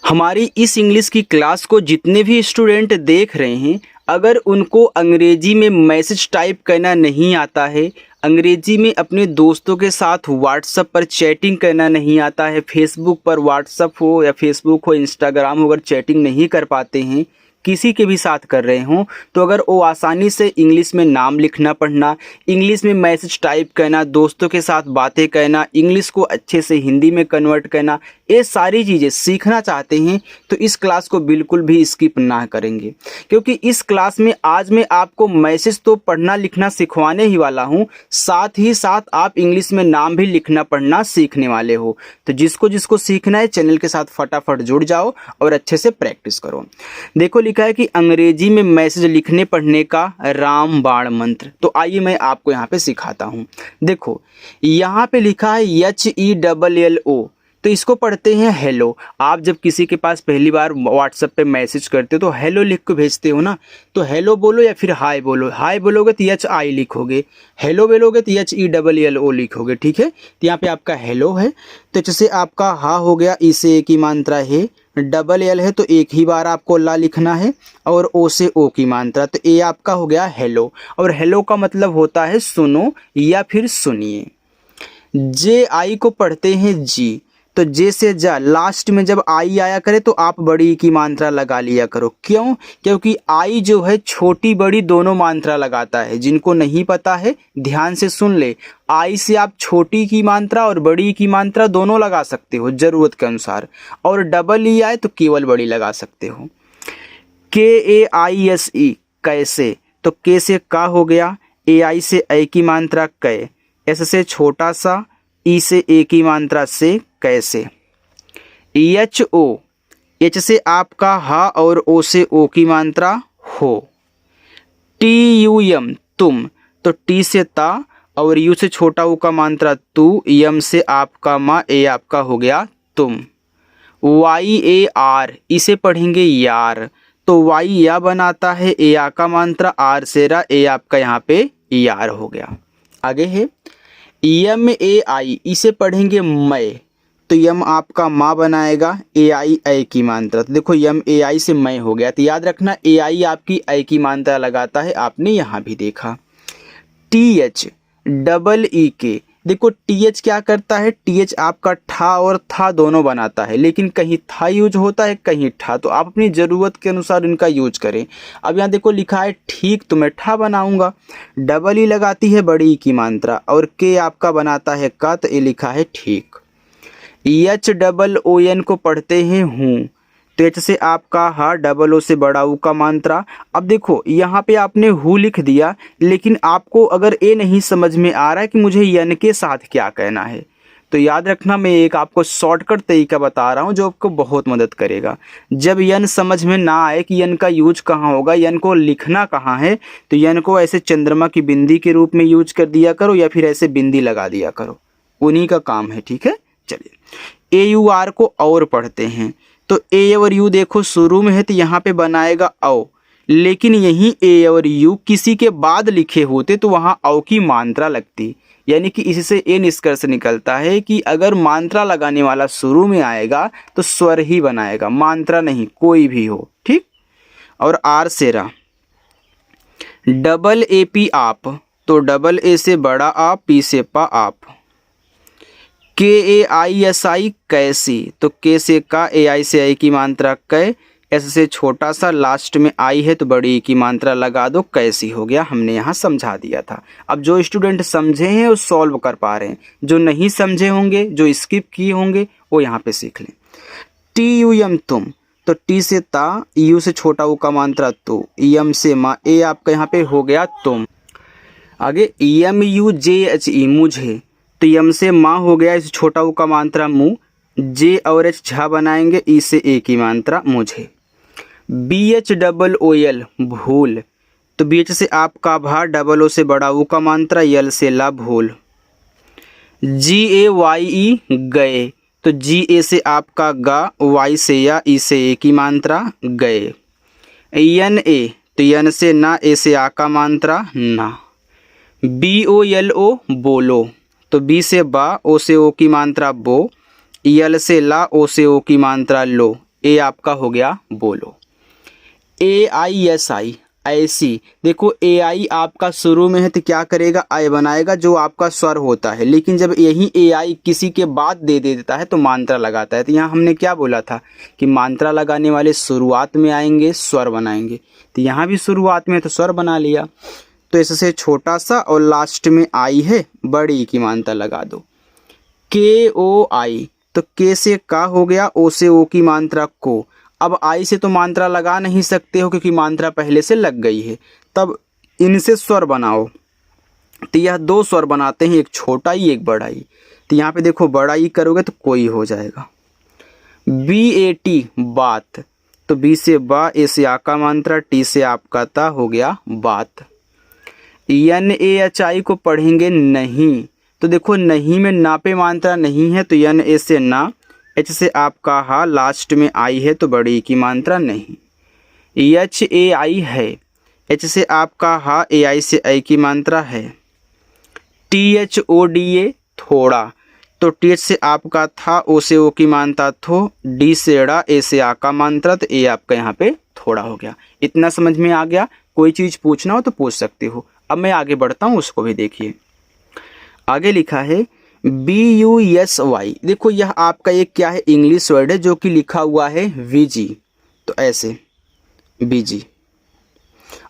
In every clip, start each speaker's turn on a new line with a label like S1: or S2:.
S1: हमारी इस इंग्लिश की क्लास को जितने भी स्टूडेंट देख रहे हैं, अगर उनको अंग्रेजी में मैसेज टाइप करना नहीं आता है, अंग्रेजी में अपने दोस्तों के साथ व्हाट्सएप पर चैटिंग करना नहीं आता है, फेसबुक पर व्हाट्सएप हो या फेसबुक हो, इंस्टाग्राम हो, अगर चैटिंग नहीं कर पाते हैं, किसी के भी साथ कर रहे हों, तो अगर वो आसानी से इंग्लिश में नाम लिखना पढ़ना, इंग्लिश में मैसेज टाइप करना, दोस्तों के साथ बातें करना, इंग्लिश को अच्छे से हिंदी में कन्वर्ट करना, ये सारी चीज़ें सीखना चाहते हैं तो इस क्लास को बिल्कुल भी स्किप ना करेंगे, क्योंकि इस क्लास में आज मैं आपको मैसेज तो पढ़ना लिखना सिखवाने ही वाला हूँ, साथ ही साथ आप इंग्लिश में नाम भी लिखना पढ़ना सीखने वाले हो। तो जिसको जिसको सीखना है चैनल के साथ फटाफट जुड़ जाओ और अच्छे से प्रैक्टिस करो। देखो लिखा है कि अंग्रेजी में मैसेज लिखने पढ़ने का रामबाण मंत्र। तो आइए मैं आपको यहाँ पे सिखाता हूँ। देखो यहाँ पे लिखा है HELLO, तो इसको पढ़ते हैं हेलो। आप जब किसी के पास पहली बार व्हाट्सएप पे मैसेज करते हो तो हेलो लिख के भेजते हो ना, तो हेलो बोलो या फिर हाय बोलो। हाय बोलोगे तो HI लिखोगे, हेलो बोलोगे तो HELLO लिखोगे, ठीक है। तो यहाँ पे आपका हेलो है, तो जैसे आपका हा हो गया, इसे एक ही मात्रा है, डबल एल है तो एक ही बार आपको ला लिखना है, और ओ से ओ की मात्रा, तो ए आपका हो गया हेलो। और हेलो का मतलब होता है सुनो या फिर सुनिए। JI को पढ़ते हैं जी, तो जे से जा, लास्ट में जब आई आया करे तो आप बड़ी की मात्रा लगा लिया करो। क्यों? क्योंकि आई जो है छोटी बड़ी दोनों मात्रा लगाता है। जिनको नहीं पता है ध्यान से सुन ले, आई से आप छोटी की मात्रा और बड़ी की मात्रा दोनों लगा सकते हो जरूरत के अनुसार, और डबल ई आए तो केवल बड़ी लगा सकते हो। KAISE कैसे, तो के से का हो गया, AI से ए की मात्रा कै, एस से छोटा सा, ई से ए की मात्रा से कैसे। HO, एच से आपका हा और ओ से ओ की मात्रा हो। TUM तुम, तो टी से ता और यू से छोटा ऊ का मात्रा तू, यम से आपका मा, ए आपका हो गया तुम। YAR इसे पढ़ेंगे यार, तो वाई या बनाता है, ए आ का मात्रा, आर से रा, ए आपका यहाँ पे यार हो गया। आगे है MAI इसे पढ़ेंगे मैं, तो यम आपका माँ बनाएगा, AI ए की मात्रा, तो देखो MAI से मैं हो गया। तो याद रखना AI आपकी ए की मात्रा लगाता है, आपने यहाँ भी देखा। TH डबल ई के, देखो TH क्या करता है, TH आपका ठा और था दोनों बनाता है, लेकिन कहीं था यूज होता है कहीं ठा, तो आप अपनी ज़रूरत के अनुसार इनका यूज करें। अब यहाँ देखो लिखा है ठीक, तो मैं ठा बनाऊंगा। डबल ई लगाती है बड़ी की मात्रा, और के आपका बनाता है का, तो ये लिखा है ठीक। HOON को पढ़ते हैं हूँ, तो एच से आपका हा, डबल ओ से बड़ा ऊ का मात्रा। अब देखो यहाँ पे आपने हु लिख दिया, लेकिन आपको अगर ये नहीं समझ में आ रहा है कि मुझे यन के साथ क्या कहना है, तो याद रखना मैं एक आपको शॉर्टकट तरीका बता रहा हूँ जो आपको बहुत मदद करेगा। जब यन समझ में ना आए कि यन का यूज कहाँ होगा, यन को लिखना कहाँ है, तो यन को ऐसे चंद्रमा की बिंदी के रूप में यूज कर दिया करो, या फिर ऐसे बिंदी लगा दिया करो, उन्हीं का काम है, ठीक है। चलिए AUR को और पढ़ते हैं, तो ए और यू देखो शुरू में है तो यहाँ पे बनाएगा औ, लेकिन यहीं ए और यू किसी के बाद लिखे होते तो वहाँ औ की मात्रा लगती। यानी कि इससे ये निष्कर्ष निकलता है कि अगर मात्रा लगाने वाला शुरू में आएगा तो स्वर ही बनाएगा, मात्रा नहीं, कोई भी हो, ठीक। और आर से रा, डबल AP आप, तो डबल ए से बड़ा आप, पी से पा आप। KAISI कैसी, तो के से का, AI से आई की मात्रा कै, एस से छोटा सा, लास्ट में आई है तो बड़ी ई की मात्रा लगा दो, कैसी हो गया। हमने यहाँ समझा दिया था। अब जो स्टूडेंट समझे हैं वो सॉल्व कर पा रहे हैं, जो नहीं समझे होंगे, जो स्किप किए होंगे, वो यहाँ पे सीख लें। TUM तुम, तो टी से ता, यू से छोटा ऊ का मात्रा तू, यम से माँ, ए आपका यहाँ पे हो गया तुम। आगे MUJHE मुझे, तो यम से माँ हो गया, इस छोटा ऊ का मात्रा मुँह, जे और एच झा बनाएंगे, ई से ए की मात्रा मुझे। BHOOL भूल, तो BH से आपका भा, डबल ओ से बड़ा ऊ का मात्रा, यल से ला भूल। GAYE गए, तो GA से आपका गा, वाई से या, ई से ए की मात्रा गए। NA, तो यन से ना, ए से आ का मात्रा ना। BOLO बोलो, तो बी से बा, ओ से ओ की मात्रा बो, यल से ला, ओ से ओ की मात्रा लो, ए आपका हो गया बोलो। AISI ऐसी, देखो AI आपका शुरू में है तो क्या करेगा, आई बनाएगा जो आपका स्वर होता है, लेकिन जब यही AI किसी के बाद दे देता है तो मात्रा लगाता है। तो यहाँ हमने क्या बोला था कि मात्रा लगाने वाले शुरुआत में आएंगे स्वर बनाएंगे, तो यहाँ भी शुरुआत में तो स्वर बना लिया। तो इससे छोटा सा और लास्ट में आई है, बड़ी की मात्रा लगा दो। KOI, तो के से का हो गया, ओ से ओ की मात्रा को। अब आई से तो मात्रा लगा नहीं सकते हो क्योंकि मात्रा पहले से लग गई है, तब इनसे स्वर बनाओ। तो यह दो स्वर बनाते हैं, एक छोटा ई एक बड़ा ई। तो यहाँ पे देखो बड़ा ई करोगे तो कोई हो जाएगा। BAT बात, तो बी से बा, ए से आ का मात्रा, टी से आपका ता हो गया बात। NAHI को पढ़ेंगे नहीं, तो देखो नहीं में ना पे मात्रा नहीं है तो NA से ना, H से आपका हा, लास्ट में आई है तो बड़ी की मात्रा नहीं। HAI है, H से आपका हा, AI से आई की मात्रा है। THODA थोड़ा, तो TH से आपका था, O से O की मात्रा थो, D से ड़ा, A से आ का मात्रा, तो A आपका यहाँ पे थोड़ा हो गया। इतना समझ में आ गया? कोई चीज़ पूछना हो तो पूछ सकते हो। अब मैं आगे बढ़ता हूँ, उसको भी देखिए। आगे लिखा है BUSY, देखो यह आपका एक क्या है, इंग्लिश वर्ड है जो कि लिखा हुआ है VG, तो ऐसे BG।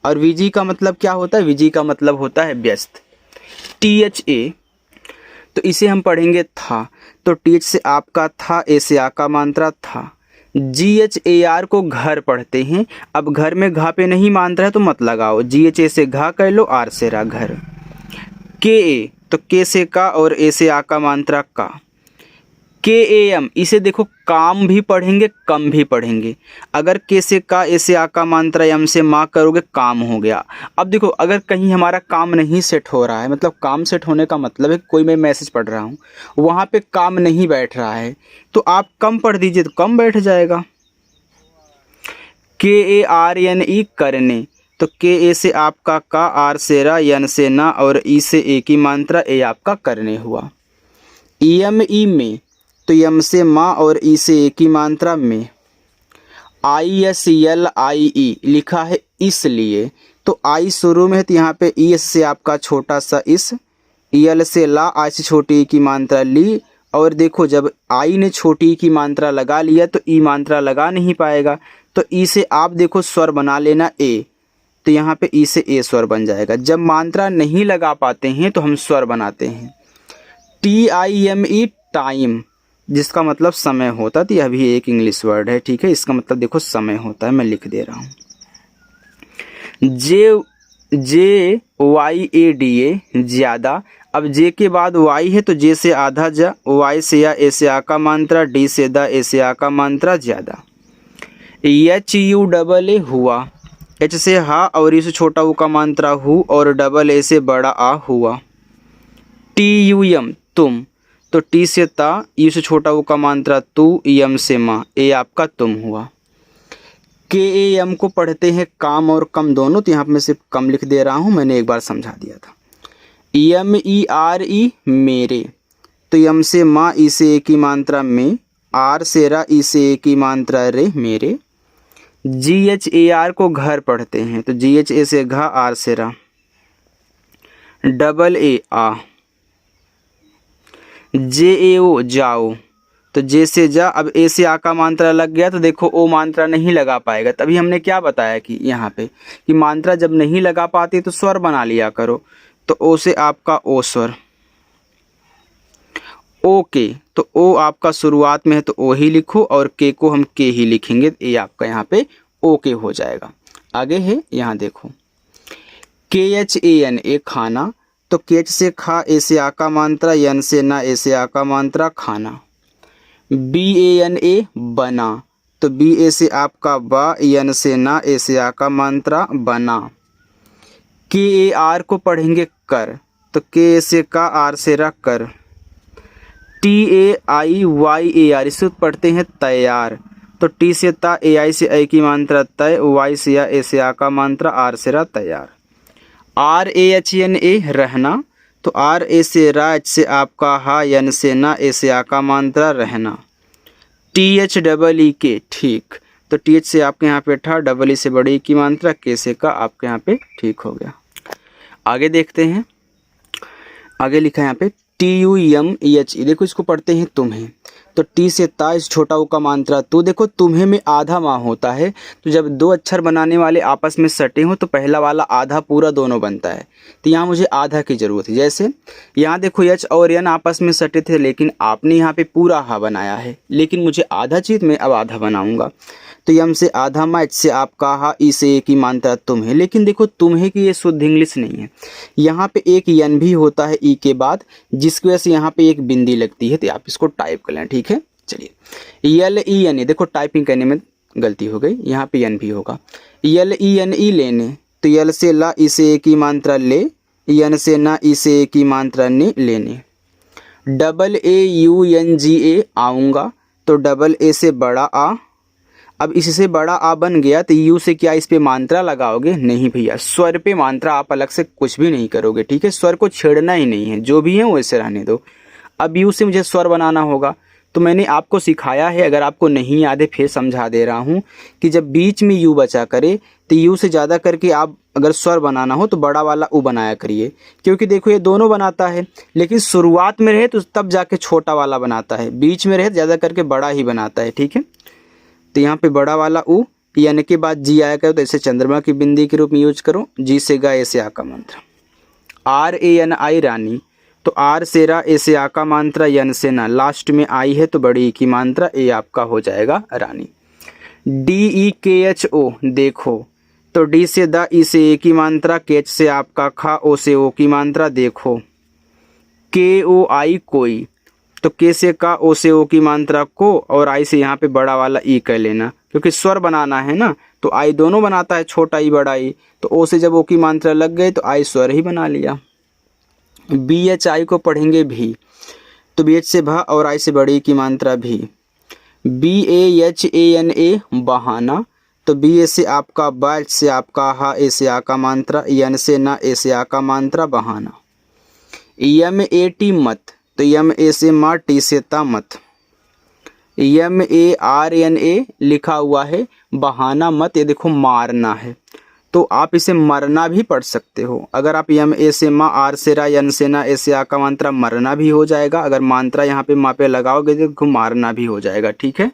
S1: और VG का मतलब क्या होता है, VG का मतलब होता है व्यस्त। THA, तो इसे हम पढ़ेंगे था, तो TH से आपका था, A से आ का मात्रा था। GHAR को घर पढ़ते हैं, अब घर में घा पे नहीं मात्रा है तो मत लगाओ, GHA से घा कर लो, R से रा घर। KA, तो के से का और ए से आ का मात्रा का। KAM, इसे देखो काम भी पढ़ेंगे कम भी पढ़ेंगे। अगर के से का, ए से आ का मात्रा, एम से माँ करोगे काम हो गया। अब देखो अगर कहीं हमारा काम नहीं सेट हो रहा है, मतलब काम सेट होने का मतलब है कोई मैं मैसेज पढ़ रहा हूँ, वहाँ पे काम नहीं बैठ रहा है, तो आप कम पढ़ दीजिए तो कम बैठ जाएगा। KARNE करने, तो के ए से आपका का, आर से रा, एन से ना और ई से ए की मात्रा, ए आपका करने हुआ। EME में, तो एम से माँ और ई से ए की मात्रा में। ISLIE लिखा है इसलिए, तो आई शुरू में है तो यहाँ पे ई से आपका छोटा सा इस, EL से ला, आई से छोटी की मात्रा ली। और देखो जब आई ने छोटी की मात्रा लगा लिया तो ई मात्रा लगा नहीं पाएगा, तो ई से आप देखो स्वर बना लेना ए, तो यहाँ पे ई से ए स्वर बन जाएगा। जब मात्रा नहीं लगा पाते हैं तो हम स्वर बनाते हैं। TIME टाइम, जिसका मतलब समय होता है, तो यह भी एक इंग्लिश वर्ड है, ठीक है, इसका मतलब देखो समय होता है, मैं लिख दे रहा हूँ। JYADA ज़्यादा, अब जे के बाद वाई है तो जे से आधा जा, वाई से या, ए से आ का मात्रा, डी से दा, ए से आ का मात्रा ज़्यादा। HUAA हुआ, H से हा और ई से छोटा ऊ का मात्रा हु और डबल ए से बड़ा आ हुआ। TUM तुम, तो टी से ता, ई से छोटा ऊ का मात्रा तू, एम से माँ, ए आपका तुम हुआ। KAM को पढ़ते हैं काम और कम दोनों, तो यहाँ पर मैं सिर्फ कम लिख दे रहा हूँ, मैंने एक बार समझा दिया था। MERE मेरे, तो एम से माँ, ई से ए की मात्रा में, आर से रा, ई से ए की मात्रा रे मेरे। GHAR को घर पढ़ते हैं, तो GHA से घा, आर से रा, डबल ए आ। JAO जाओ, तो जे से जा, अब ए से आ का मात्रा लग गया तो देखो ओ मात्रा नहीं लगा पाएगा। तभी हमने क्या बताया कि यहाँ पे कि मात्रा जब नहीं लगा पाती तो स्वर बना लिया करो। तो ओ से आपका ओ स्वर। ओके, तो ओ आपका शुरुआत में है तो ओ ही लिखो और के को हम के ही लिखेंगे, ये आपका यहाँ पे ओके हो जाएगा। आगे है, यहाँ देखो KHAN खाना, तो KH से खा, ए से आ का मात्रा, एन से ना, ए से आ का मात्रा खाना। BANA बना, तो BA से आपका बा, एन से ना, ए से आ का मात्रा बना। KAR को पढ़ेंगे कर, तो के से का, आर से रा कर। TAIYAR इसे पढ़ते हैं तैयार, तो टी से ता, AI से आई की मात्रा तय, वाई से या, ए से आ का मात्रा, आर से रा तैयार। RAHNA रहना, तो RA से रा, H से आपका हा, एन से ना, ए से आ का मात्रा रहना। THEE, ठीक। तो TH से आपके यहाँ पे ठा, डबल ई से बड़ी ई की मात्रा, के से का आपके यहाँ पे ठीक हो गया। आगे देखते हैं, आगे लिखा है यहाँ पे TUMEHE, देखो इसको पढ़ते हैं तुम्हें। तो टी से ता, इस छोटा ऊ का मात्रा तो, देखो तुम्हें में आधा माह होता है, तो जब दो अक्षर बनाने वाले आपस में सटे हो तो पहला वाला आधा पूरा दोनों बनता है। तो यहाँ मुझे आधा की ज़रूरत है। जैसे यहाँ देखो एच और एन आपस में सटे थे, लेकिन आपने यहाँ पे पूरा हा बनाया है, लेकिन मुझे आधा चीज़, मैं अब आधा बनाऊँगा। तो यम से आधा मा, एच से आपका हा, ई से एक ही मात्रा तुम्हें। लेकिन देखो तुम्हें की ये शुद्ध इंग्लिश नहीं है, यहाँ पे एक यन भी होता है ई के बाद, जिसकी वजह से यहाँ पे एक बिंदी लगती है। तो आप इसको टाइप कर लें, ठीक है। चलिए LENE, देखो टाइपिंग करने में गलती हो गई, यहाँ पे यन भी होगा। LENE लेने, तो यल से ला, ई से एक ही मात्रा ले, यन से ना, ई से एक ही मात्रा ने, लेने। AAUNGA आऊँगा, तो डबल ए से बड़ा आ, अब इससे बड़ा आ बन गया, तो यू से क्या इस पे मात्रा लगाओगे? नहीं भैया, स्वर पे मात्रा आप अलग से कुछ भी नहीं करोगे, ठीक है। स्वर को छेड़ना ही नहीं है, जो भी है वैसे रहने दो। अब यू से मुझे स्वर बनाना होगा, तो मैंने आपको सिखाया है, अगर आपको नहीं याद है फिर समझा दे रहा हूँ कि जब बीच में यू बचा करे तो यू से ज़्यादा करके आप अगर स्वर बनाना हो तो बड़ा वाला ऊ बनाया करिए, क्योंकि देखो ये दोनों बनाता है, लेकिन शुरुआत में रहे तो तब जाके छोटा वाला बनाता है, बीच में रहे ज़्यादा करके बड़ा ही बनाता है, ठीक है। तो यहाँ पे बड़ा वाला ऊ, यानी के बाद जी आया करो, तो ऐसे चंद्रमा की बिंदी के रूप में यूज करो। जी से गा, ए से आ का मंत्र। RANI रानी, तो आर से रा, ए से आ का मात्रा, यन से ना, लास्ट में आई है तो बड़ी ई की मात्रा, ए आपका हो जाएगा रानी। DEKHO देखो, तो डी से दा, ई से ए की मात्रा, केच से आपका खा, ओ से ओ की मात्रा, देखो। KOI कोई, तो के से का, ओ से ओ की मात्रा को, और आई से यहाँ पे बड़ा वाला ई कह लेना, क्योंकि स्वर बनाना है ना, तो आई दोनों बनाता है, छोटा ई बड़ा ई, तो ओ से जब ओ की मात्रा लग गई तो आई स्वर ही बना लिया। BHI को पढ़ेंगे भी, तो BH से भा और आई से बड़ी की मात्रा भी। BAHANA बहाना, तो BA से आपका बा, एच से आपका हा, ए से आ का मात्रा, यन से ना, ए से आ का मात्रा, बहाना। MAT मत, तो MA से मा, टी से ता, मत। MARNA लिखा हुआ है, बहाना मत, ये देखो मारना है, तो आप इसे मरना भी पढ़ सकते हो। अगर आप MA से मा, आर से रा, यन से ना, ए से आ का मात्रा, मरना भी हो जाएगा। अगर मात्रा यहाँ पे मा पे लगाओगे तो देखो मारना भी हो जाएगा, ठीक है।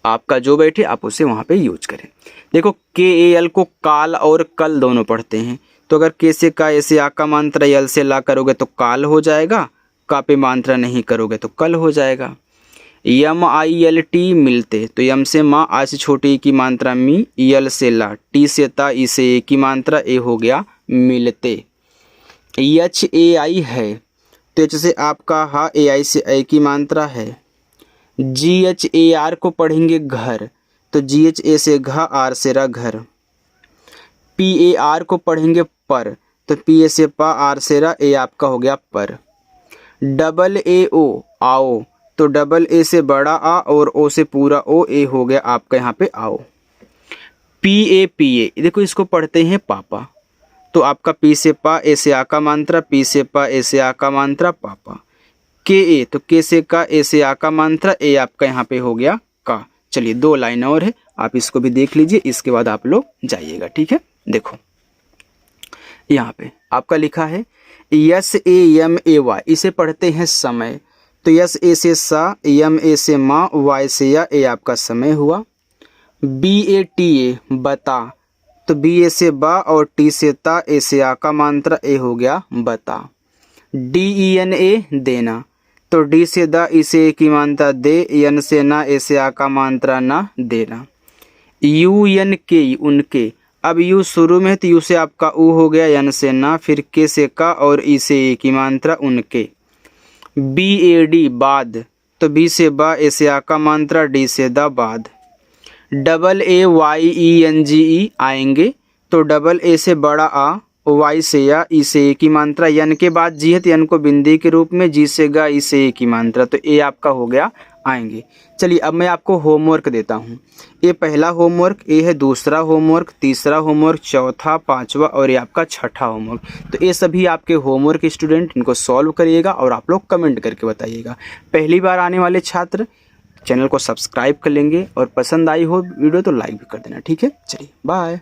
S1: आपका जो बैठे आप उसे वहाँ पे यूज करें। देखो KAL को काल और कल दोनों पढ़ते हैं, तो अगर के से का, ए से आ का मात्रा, यल से ला करोगे तो काल हो जाएगा, का पे मात्रा नहीं करोगे तो कल हो जाएगा। MILT मिलते, तो यम से माँ, आ से छोटी की मात्रा मी, यल से ला, टी से ता, ई से ए की मात्रा, ए हो गया मिलते। HAI है, तो एच से आपका हा, AI से ए की मात्रा है। GHAR को पढ़ेंगे घर, तो GHA से घा, आर से रा, घर। PAR को पढ़ेंगे पर, तो PA से पा, आर से रा, ए आपका हो गया पर। AAO आओ, तो डबल ए से बड़ा आ और ओ से पूरा ओ, ए हो गया आपका यहाँ पे आओ। PAPA देखो इसको पढ़ते हैं पापा, तो आपका पी से पा, ए से आ का मात्रा, पी से पा, ए से आ का मात्रा, पापा। KA, तो के से का, ए से आ का मात्रा, ए आपका यहाँ पे हो गया का। चलिए 2 लाइन और है, आप इसको भी देख लीजिए, इसके बाद आप लोग जाइएगा, ठीक है। देखो यहाँ पे आपका लिखा है SAMAY, इसे पढ़ते हैं समय, तो यस ए से सा, यम ए से माँ, वाई से या, ए आपका समय हुआ। BATA बता, तो बी ए से बा और टी से ता, ए से आ का मात्रा, ए हो गया बता। DENA देना, तो डी से दा, ई से ए की मात्रा दे, यन से ना, ए से आ का मात्रा ना, देना। UNK उनके, अब यू शुरू में है तो यू से आपका ऊ हो गया, यन से ना, फिर के से का और ई से ए की मात्रा, उनके। BAD बाद, तो बी से बा, ए से आ का मात्रा, डी से दा, बाद। AAYENGE आएंगे, तो डबल ए से बड़ा आ, वाई से या, ई से ए की मात्रा, यन के बाद जी है तो यन को बिंदी के रूप में, जी से गा, ई से ए की मात्रा, तो ए आपका हो गया आएंगे। चलिए अब मैं आपको होमवर्क देता हूँ। ये पहला होमवर्क, ये है दूसरा होमवर्क, तीसरा होमवर्क, चौथा, पांचवा और ये आपका छठा होमवर्क। तो ये सभी आपके होमवर्क स्टूडेंट, इनको सॉल्व करिएगा और आप लोग कमेंट करके बताइएगा। पहली बार आने वाले छात्र चैनल को सब्सक्राइब कर लेंगे और पसंद आई हो वीडियो तो लाइक भी कर देना। ठीक है, चलिए बाय।